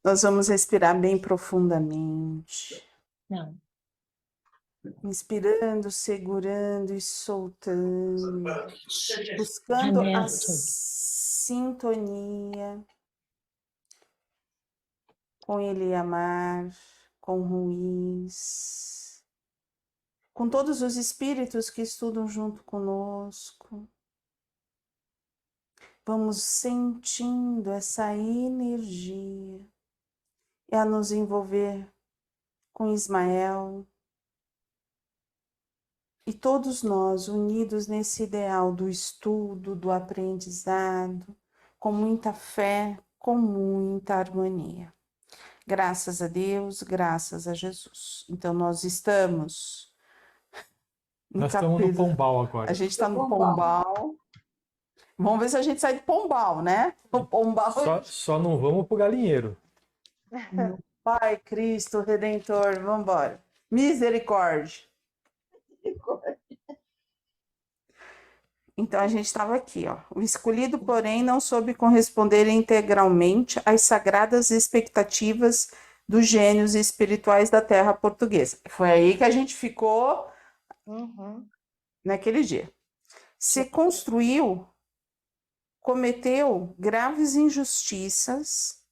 Nós vamos respirar bem profundamente. Não. Inspirando, segurando e soltando. Buscando a sintonia com Eliamar, com Ruiz, com todos os espíritos que estudam junto conosco. Vamos sentindo essa energia e a nos envolver com Ismael e todos nós unidos nesse ideal do estudo, do aprendizado, com muita fé, com muita harmonia. Graças a Deus, graças a Jesus. Então nós estamos Nós estamos no Pombal agora. A gente está no Pombal. Vamos ver se a gente sai do Pombal, né? O Pombal. Só não vamos pro galinheiro. Pai, Cristo, Redentor, vamos embora. Misericórdia. Então a gente estava aqui, ó. O escolhido, porém, não soube corresponder integralmente às sagradas expectativas dos gênios espirituais da terra portuguesa. Foi aí que a gente ficou naquele dia. Se construiu, cometeu graves injustiças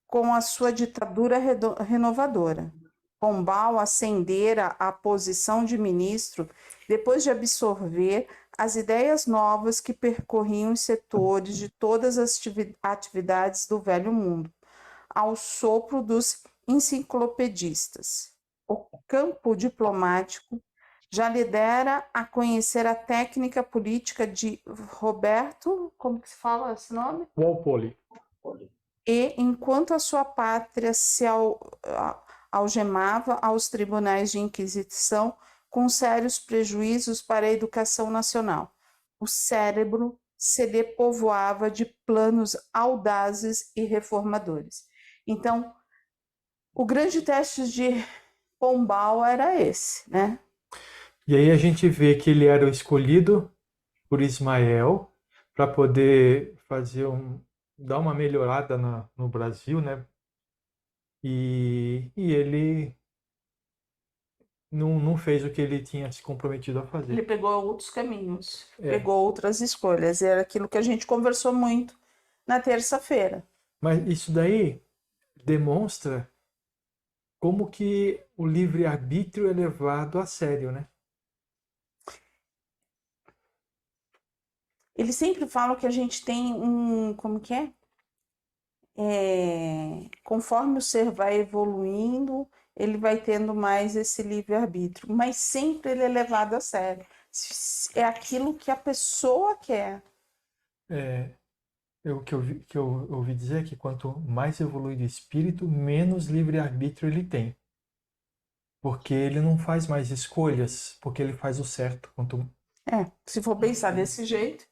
com a sua ditadura renovadora. Pombal ascendera à posição de ministro depois de absorver as ideias novas que percorriam os setores de todas as atividades do velho mundo, ao sopro dos enciclopedistas. O campo diplomático já lhe dera a conhecer a técnica política de Roberto, como que se fala esse nome? Walpole. E, enquanto a sua pátria se algemava aos tribunais de inquisição com sérios prejuízos para a educação nacional, o cérebro se lhe povoava de planos audazes e reformadores. Então, o grande teste de Pombal era esse, né? E aí a gente vê que ele era o escolhido por Ismael para poder dar uma melhorada no Brasil, né? E ele não fez o que ele tinha se comprometido a fazer. Ele pegou outros caminhos, pegou outras escolhas. Era aquilo que a gente conversou muito na terça-feira. Mas isso daí demonstra como que o livre-arbítrio é levado a sério, né? Eles sempre falam que a gente tem como que é? Conforme o ser vai evoluindo, ele vai tendo mais esse livre-arbítrio, mas sempre ele é levado a sério. É aquilo que a pessoa quer. O que eu ouvi dizer é que quanto mais evoluído o espírito, menos livre-arbítrio ele tem. Porque ele não faz mais escolhas, porque ele faz o certo. Se for pensar desse jeito.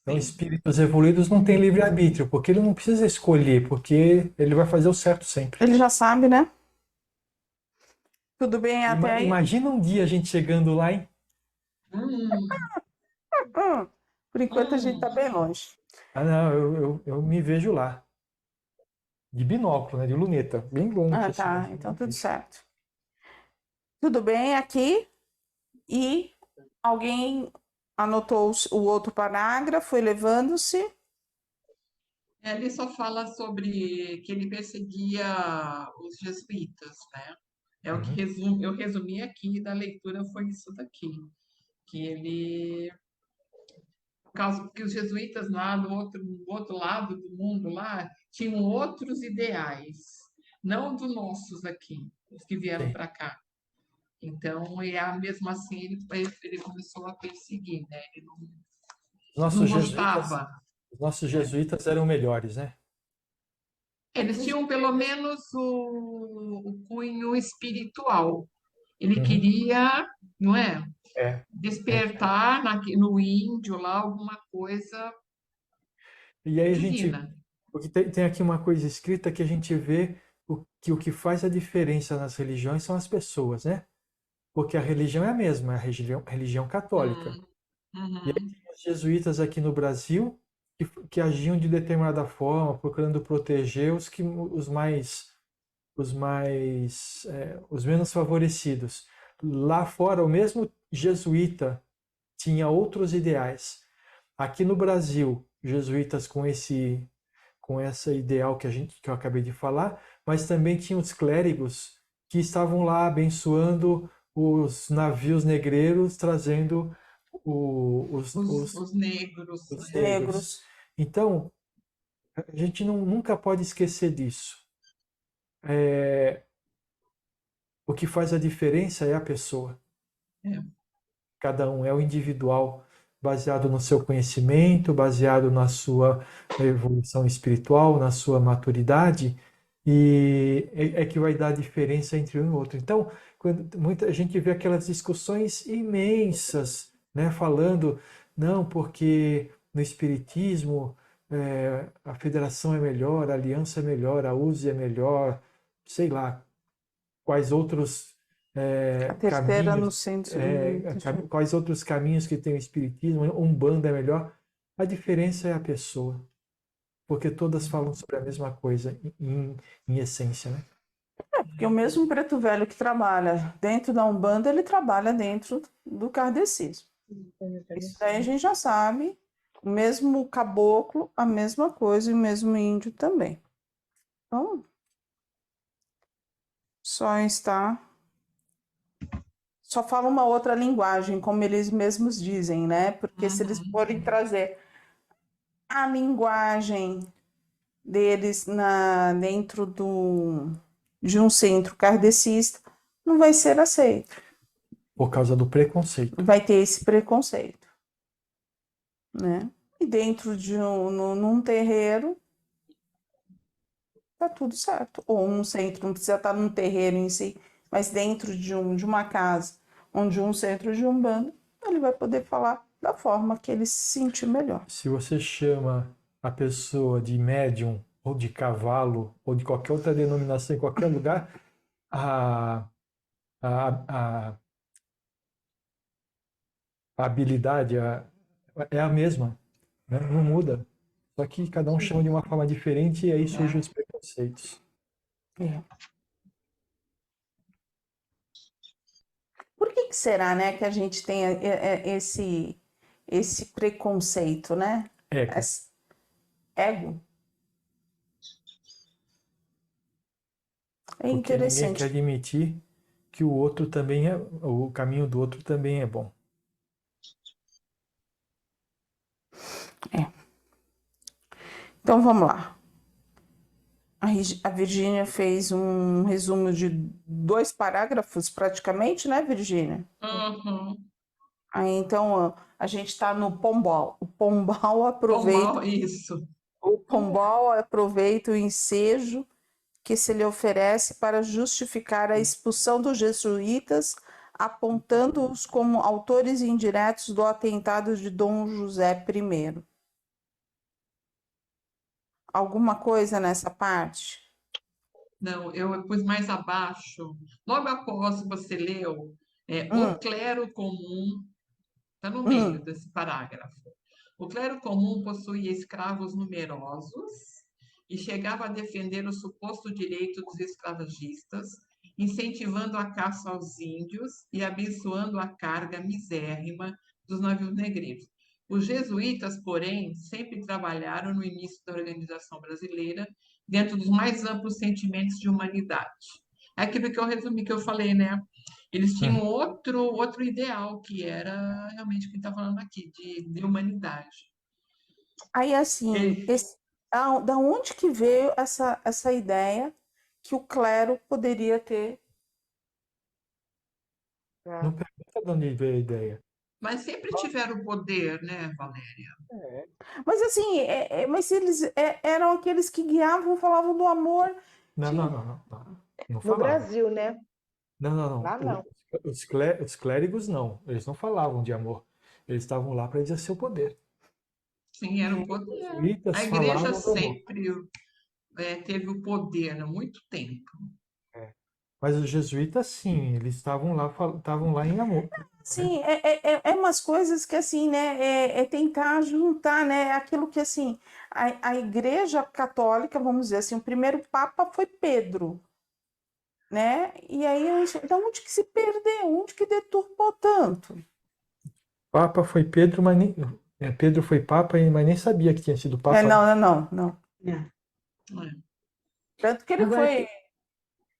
Então, espíritos evoluídos não têm livre-arbítrio, porque ele não precisa escolher, porque ele vai fazer o certo sempre. Ele já sabe, né? Tudo bem até aí? Imagina um dia a gente chegando lá, hein? Por enquanto a gente está bem longe. Ah, não, eu me vejo lá. De binóculo, né? De luneta. Bem longe. Ah, tá. Assim, então tudo certo. Tudo bem aqui. E alguém anotou o outro parágrafo, elevando-se. Ele só fala sobre que ele perseguia os jesuítas, né? É o que eu resumi aqui da leitura, foi isso daqui. Que ele, por causa que os jesuítas lá do outro lado do mundo lá tinham outros ideais, não dos nossos aqui, os que vieram para cá. Então, mesmo assim, ele começou a perseguir, né? Ele não gostava. Os nossos jesuítas eram melhores, né? Eles tinham pelo menos o cunho espiritual. Ele queria, não é? Despertar no índio lá alguma coisa e aí divina. Porque tem aqui uma coisa escrita que a gente vê que o que faz a diferença nas religiões são as pessoas, né? Porque a religião é a mesma, é a religião católica. E aí tem os jesuítas aqui no Brasil, que agiam de determinada forma, procurando proteger os menos favorecidos. Lá fora, o mesmo jesuíta tinha outros ideais. Aqui no Brasil, jesuítas com esse ideal que eu acabei de falar, mas também tinha os clérigos que estavam lá abençoando os navios negreiros, trazendo Os negros, os né? negros. Negros. Então, a gente nunca pode esquecer disso. O que faz a diferença é a pessoa. É. Cada um é o individual, baseado no seu conhecimento, baseado na sua evolução espiritual, na sua maturidade, e é que vai dar a diferença entre um e outro. Então, quando muita gente vê aquelas discussões imensas, né, falando, não, porque no Espiritismo a federação é melhor, a aliança é melhor, a USE é melhor, sei lá, quais outros A terceira no centro. quais outros caminhos que tem o Espiritismo, Umbanda é melhor. A diferença é a pessoa, porque todas falam sobre a mesma coisa, em essência, né? Porque o mesmo preto velho que trabalha dentro da Umbanda, ele trabalha dentro do kardecismo. Isso daí a gente já sabe. O mesmo caboclo, a mesma coisa, e o mesmo índio também. Então, só fala uma outra linguagem, como eles mesmos dizem, né? Porque se eles forem trazer a linguagem deles dentro de um centro kardecista, não vai ser aceito. Por causa do preconceito. Vai ter esse preconceito, né? E dentro de num terreiro, tá tudo certo. Ou um centro, não precisa estar num terreiro em si, mas dentro de uma casa, onde um centro de Umbanda, ele vai poder falar da forma que ele se sentir melhor. Se você chama a pessoa de médium, ou de cavalo, ou de qualquer outra denominação em qualquer lugar, a, a, a habilidade é a mesma, né? Não muda. Só que cada um chama de uma forma diferente e aí surgem os preconceitos. É. Por que será, né, que a gente tem esse preconceito, né? Ego. Ego? É Porque ninguém quer interessante. admitir que o caminho do outro também é bom. Então vamos lá. A Virgínia fez um resumo de 2 parágrafos, praticamente, né, Virgínia? Uhum. Aí, então, a gente está no Pombal. O Pombal aproveita Isso. o ensejo que se lhe oferece para justificar a expulsão dos jesuítas, apontando-os como autores indiretos do atentado de Dom José I. Alguma coisa nessa parte? Não, eu pus mais abaixo. Logo após você leu, o clero comum, está no meio desse parágrafo. O clero comum possuía escravos numerosos e chegava a defender o suposto direito dos escravagistas, incentivando a caça aos índios e abençoando a carga misérrima dos navios negreiros. Os jesuítas, porém, sempre trabalharam no início da organização brasileira dentro dos mais amplos sentimentos de humanidade. É aquilo que eu resumi, que eu falei, né? Eles tinham outro ideal, que era realmente o que está falando aqui, de humanidade. Aí, assim, da onde que veio essa ideia que o clero poderia ter? Não pergunta de onde veio a ideia. Mas sempre tiveram poder, né, Valéria? Mas assim, mas eles eram aqueles que guiavam, falavam do amor. Não, de- não, não, não, não. Não No falavam. Brasil, né? Não, não, não. Lá não. Os clérigos não. Eles não falavam de amor. Eles estavam lá para exercer o poder. Sim, era o Os poder. jesuítas A igreja falavam do amor. sempre teve o poder há muito tempo. Mas os jesuítas, sim, eles estavam lá em amor. Sim, é umas coisas que assim, né, é tentar juntar, né, aquilo que assim, a Igreja Católica, vamos dizer assim, o primeiro Papa foi Pedro, né, e aí, da onde que se perdeu, onde que deturpou tanto? Papa foi Pedro, mas nem, Pedro foi Papa, mas nem sabia que tinha sido Papa. Não. É. É. Tanto que ele Agora, foi,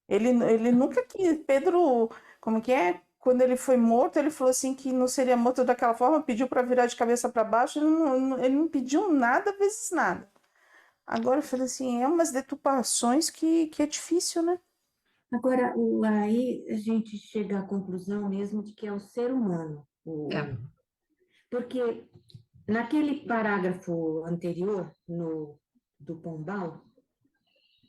ele nunca quis, Pedro, como que é? Quando ele foi morto, ele falou assim que não seria morto daquela forma, pediu para virar de cabeça para baixo, ele não pediu nada vezes nada. Agora eu falei assim, é umas deturpações que é difícil, né? agora aí a gente chega à conclusão mesmo de que é o ser humano. É. Porque naquele parágrafo anterior, do Pombal,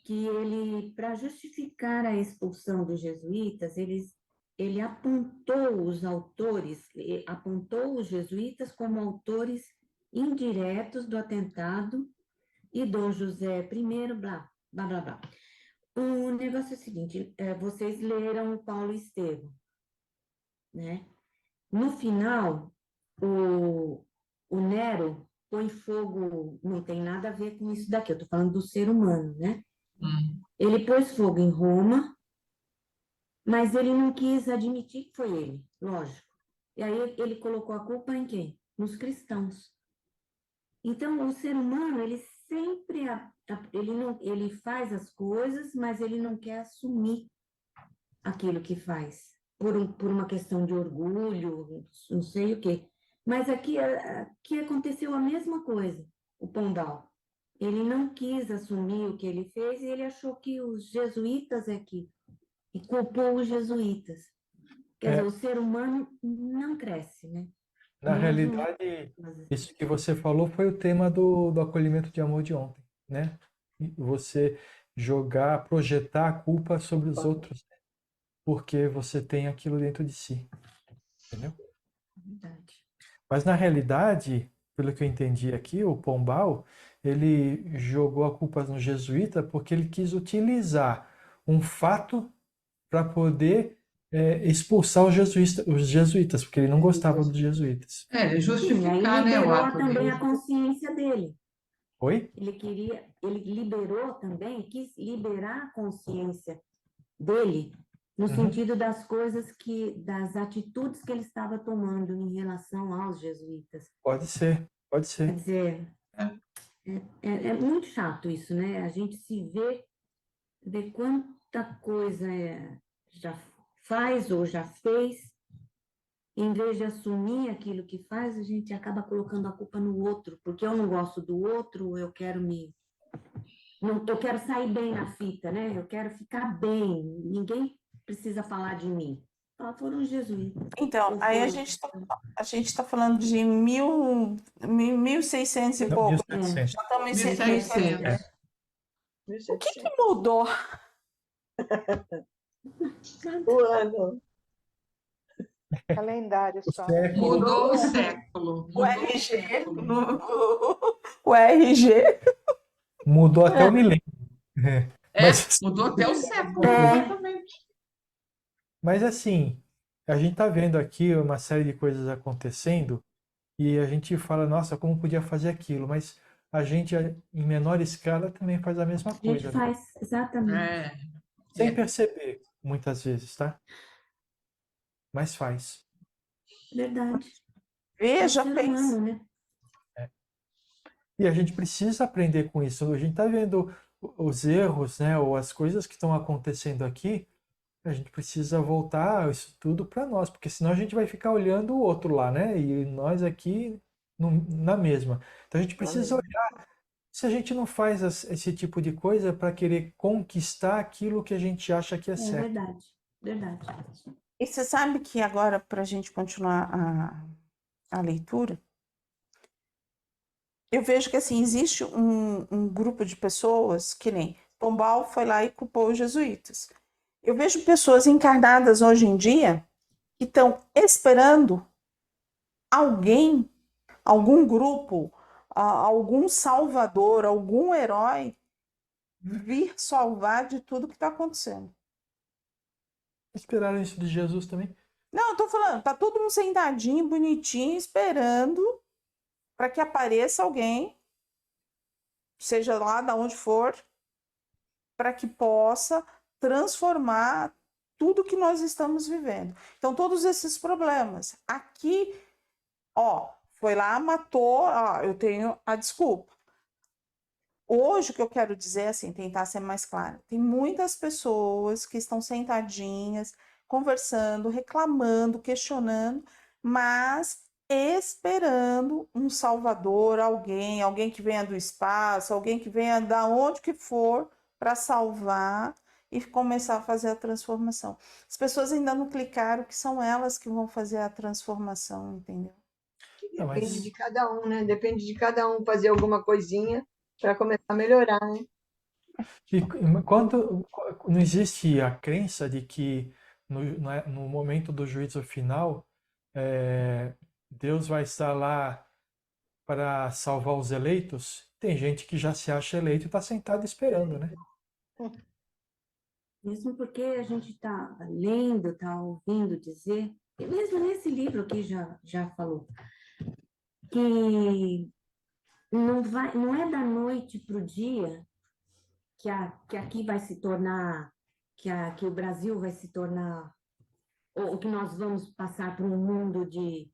que ele, para justificar a expulsão dos jesuítas, ele apontou os autores, apontou os jesuítas como autores indiretos do atentado e Dom José I, blá, blá, blá, blá. O negócio é o seguinte, vocês leram Paulo Estevam, né? No final, o Nero põe fogo, não tem nada a ver com isso daqui, eu estou falando do ser humano, né? Ele pôs fogo em Roma, mas ele não quis admitir que foi ele, lógico. E aí ele colocou a culpa em quem? Nos cristãos. Então, o ser humano, ele sempre, ele faz as coisas, mas ele não quer assumir aquilo que faz, por uma questão de orgulho, não sei o quê. Mas aqui aconteceu a mesma coisa, o Pombal. Ele não quis assumir o que ele fez e ele achou que os jesuítas e culpou os jesuítas. Quer dizer, o ser humano não cresce, né? Na Nós não- realidade, isso que você falou foi o tema do acolhimento de amor de ontem, né? E você jogar, projetar a culpa sobre os outros, né? Porque você tem aquilo dentro de si, entendeu? Verdade. Mas na realidade, pelo que eu entendi aqui, o Pombal, ele jogou a culpa no jesuíta porque ele quis utilizar um fato para poder expulsar os jesuítas, porque ele não gostava dos jesuítas. É, Sim, aí justificar, né, o liberou ato também dele. a consciência dele. Oi? Ele liberou também, quis liberar a consciência dele, no Uhum. sentido das das atitudes que ele estava tomando em relação aos jesuítas. Pode ser, pode Quer ser. dizer, é muito chato isso, né? A gente se vê quanta coisa já faz ou já fez, em vez de assumir aquilo que faz, a gente acaba colocando a culpa no outro, porque eu não gosto do outro, eu quero eu quero sair bem na fita, né? Eu quero ficar bem. Ninguém precisa falar de mim. Foram os jesuítas. Então, Ou aí foram- a gente tá falando de 1600 e Não, pouco. 1700. Já estamos em 1600. O que mudou? O ano. Calendário O só. século, Mudou o século. O Mudou o RG, século. o RG. mudou até o milênio. Mas, Mudou até o século, É. exatamente. mas assim, a gente está vendo aqui uma série de coisas acontecendo e a gente fala, nossa, como podia fazer aquilo? Mas a gente, em menor escala, também faz a mesma A gente coisa, né? faz, exatamente. É. Sem É. perceber, muitas vezes, tá? Mas faz. Verdade. Veja, É o ser pensa. humano, né? E a gente precisa aprender com isso. A gente está vendo os erros, né, ou as coisas que estão acontecendo aqui. A gente precisa voltar isso tudo para nós, porque senão a gente vai ficar olhando o outro lá, né? E nós aqui na mesma. Então a gente precisa olhar se a gente não faz esse tipo de coisa para querer conquistar aquilo que a gente acha que é É certo. verdade. Verdade. E você sabe que agora, para a gente continuar a leitura, eu vejo que assim, existe um grupo de pessoas que nem Pombal foi lá e culpou os jesuítas. Eu vejo pessoas encarnadas hoje em dia que estão esperando alguém, algum grupo, algum salvador, algum herói vir salvar de tudo que está acontecendo. Esperaram isso de Jesus também. Não, eu tô falando, tá todo mundo sentadinho, bonitinho, esperando para que apareça alguém, seja lá de onde for, para que possa transformar tudo que nós estamos vivendo. Então, todos esses problemas. Aqui, ó, foi lá, matou, ó, eu tenho a desculpa. Hoje, o que eu quero dizer, assim, tentar ser mais clara, tem muitas pessoas que estão sentadinhas, conversando, reclamando, questionando, mas esperando um salvador, alguém que venha do espaço, alguém que venha da onde que for para salvar e começar a fazer a transformação. As pessoas ainda não clicaram que são elas que vão fazer a transformação, entendeu? Não, Depende mas de cada um, né? Depende de cada um fazer alguma coisinha para começar a melhorar, né? quando não existe a crença de que no momento do juízo final, Deus vai estar lá para salvar os eleitos, tem gente que já se acha eleito e está sentado esperando, né? Mesmo porque a gente está lendo, está ouvindo dizer, e mesmo nesse livro aqui já falou, que não é da noite para o dia que aqui vai se tornar, que o Brasil vai se tornar, ou que nós vamos passar por um mundo de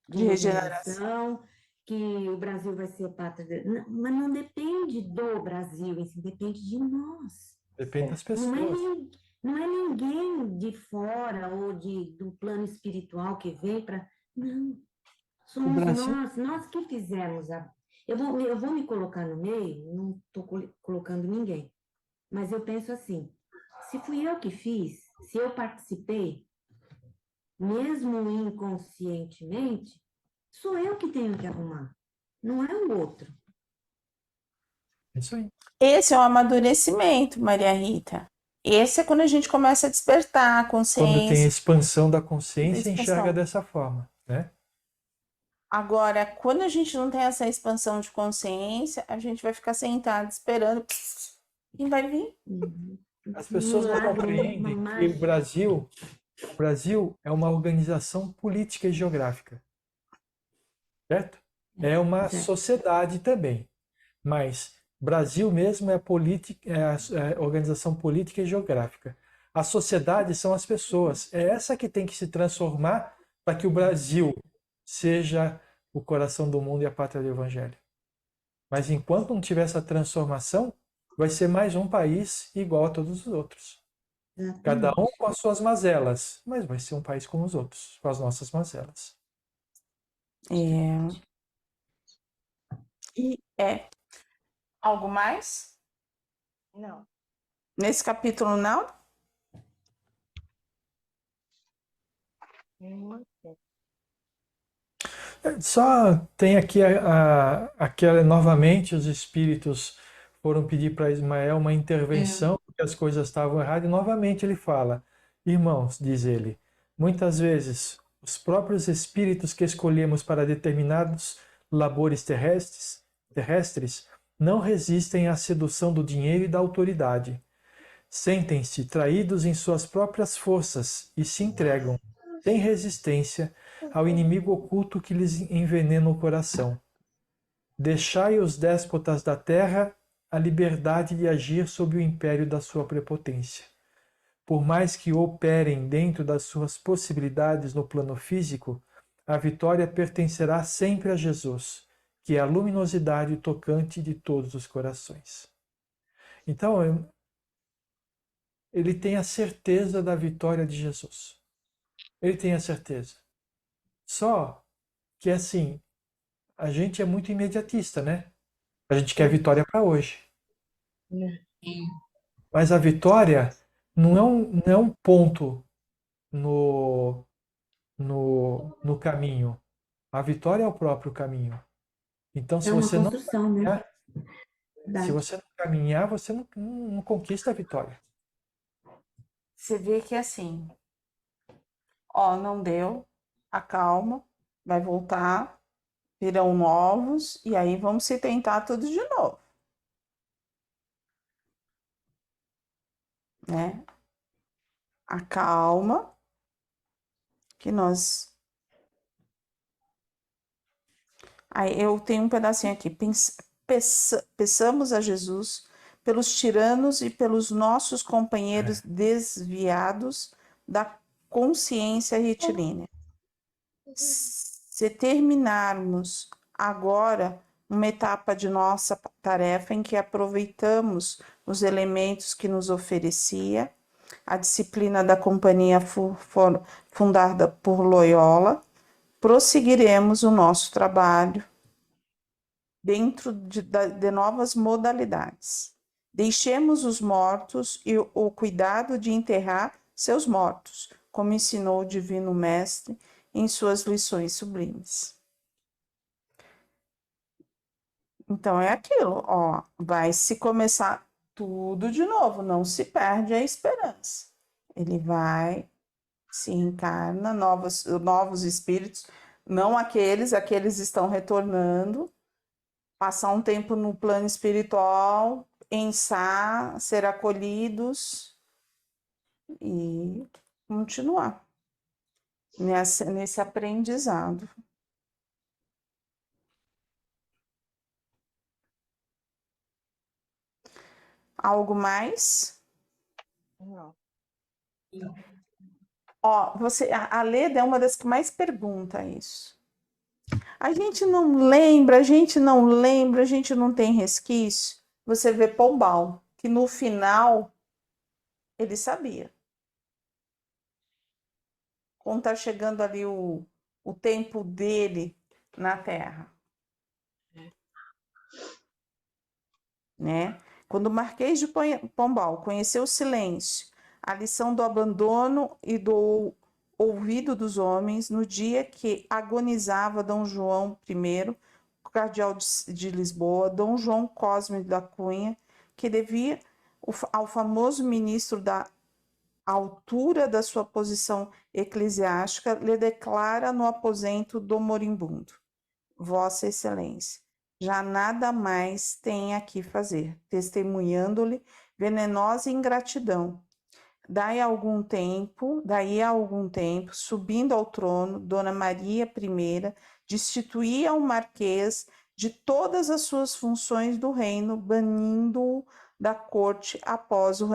De regeneração. regeneração, que o Brasil vai ser pátria. Mas não depende do Brasil, isso depende de nós. Depende das Não é, pessoas. não é ninguém de fora ou do plano espiritual que vem para. Não. O Somos Brasil, nós que fizemos a. Eu vou me colocar no meio, não estou colocando ninguém, mas eu penso assim: se fui eu que fiz, se eu participei, mesmo inconscientemente, sou eu que tenho que arrumar, não é o outro. é isso aí. Esse é o amadurecimento, Maria Rita. Esse é quando a gente começa a despertar a Quando tem a consciência, expansão da a consciência, enxerga expansão. dessa forma, né? Agora, quando a gente não tem essa expansão de consciência, a gente vai ficar sentado esperando e vai vir. As Um pessoas não milagre, uma compreendem que o mágica. Brasil é uma organização política e geográfica, certo? É uma Certo. sociedade também, mas Brasil mesmo é a política, é a organização política e geográfica. A sociedade são as pessoas. É essa que tem que se transformar para que o Brasil seja o coração do mundo e a pátria do Evangelho. Mas enquanto não tiver essa transformação, vai ser mais um país igual a todos os outros. Cada um com as suas mazelas, mas vai ser um país como os outros, com as nossas mazelas. É. E algo mais? Não. Nesse capítulo, não? Só tem aqui aquela novamente os espíritos foram pedir para Ismael uma intervenção porque as coisas estavam erradas e novamente ele fala: irmãos, diz ele, muitas vezes os próprios espíritos que escolhemos para determinados labores terrestres não resistem à sedução do dinheiro e da autoridade. Sentem-se traídos em suas próprias forças e se entregam, sem resistência, ao inimigo oculto que lhes envenena o coração. Deixai os déspotas da terra a liberdade de agir sob o império da sua prepotência. Por mais que operem dentro das suas possibilidades no plano físico, a vitória pertencerá sempre a Jesus, que é a luminosidade tocante de todos os corações. Então, ele tem a certeza da vitória de Jesus. Ele tem a certeza. Só que, assim, a gente é muito imediatista, né? A gente quer vitória para hoje. Sim. Mas a vitória não é um ponto no caminho. A vitória é o próprio caminho. Então, É uma construção, né? se Verdade. você não caminhar, você não conquista a vitória. Você vê que é assim, ó, não deu, acalma, vai voltar, virão novos, e aí vamos se tentar tudo de novo, né? Acalma, que nós... Aí eu tenho um pedacinho aqui. Peçamos a Jesus pelos tiranos e pelos nossos companheiros desviados da consciência retilínea. Se terminarmos agora uma etapa de nossa tarefa em que aproveitamos os elementos que nos oferecia a disciplina da companhia fundada por Loyola, prosseguiremos o nosso trabalho dentro de novas modalidades. Deixemos os mortos e o cuidado de enterrar seus mortos, como ensinou o Divino Mestre em suas lições sublimes. Então é aquilo, ó, vai se começar tudo de novo, não se perde a esperança. Ele vai, se encarna, novos espíritos, não aqueles estão retornando, passar um tempo no plano espiritual, pensar, ser acolhidos e continuar nesse aprendizado. Algo mais? Não. Ó, a Leda é uma das que mais pergunta isso. A gente não lembra, a gente não tem resquício. Você vê Pombal, que no final ele sabia. Quando está chegando ali o tempo dele na Terra. Né? Quando o Marquês de Pombal conheceu o silêncio, a lição do abandono e do ouvido dos homens, no dia que agonizava Dom João I, cardeal de Lisboa, Dom João Cosme da Cunha, que devia ao famoso ministro da altura da sua posição eclesiástica, lhe declara no aposento do moribundo: Vossa Excelência, já nada mais tem aqui fazer, testemunhando-lhe venenosa ingratidão. Daí a algum tempo, subindo ao trono, Dona Maria I destituía o marquês de todas as suas funções do reino, banindo-o da corte após o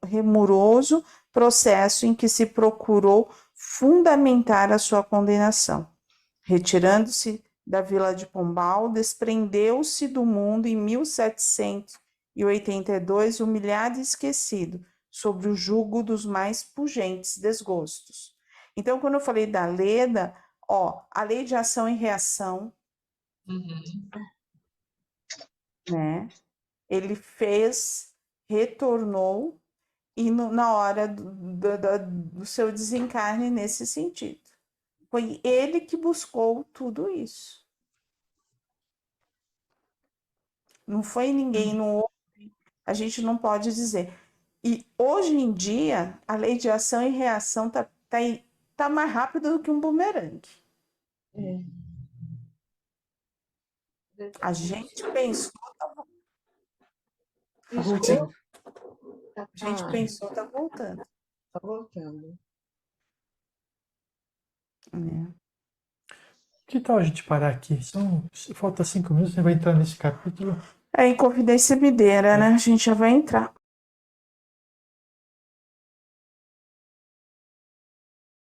remoroso processo em que se procurou fundamentar a sua condenação. Retirando-se da vila de Pombal, desprendeu-se do mundo em 1782, humilhado e esquecido, sobre o jugo dos mais pungentes desgostos. Então, quando eu falei da Leda, ó, a lei de ação e reação, né? Ele retornou, e na hora do seu desencarne nesse sentido. Foi ele que buscou tudo isso. Não foi ninguém, a gente não pode dizer. E hoje em dia, a lei de ação e reação tá mais rápida do que um bumerangue. A gente pensou, Tá voltando. tá voltando. Tá voltando. Que tal a gente parar aqui? Falta 5 minutos, a gente vai entrar nesse capítulo. É Inconfidência Videira, né? A gente já vai entrar.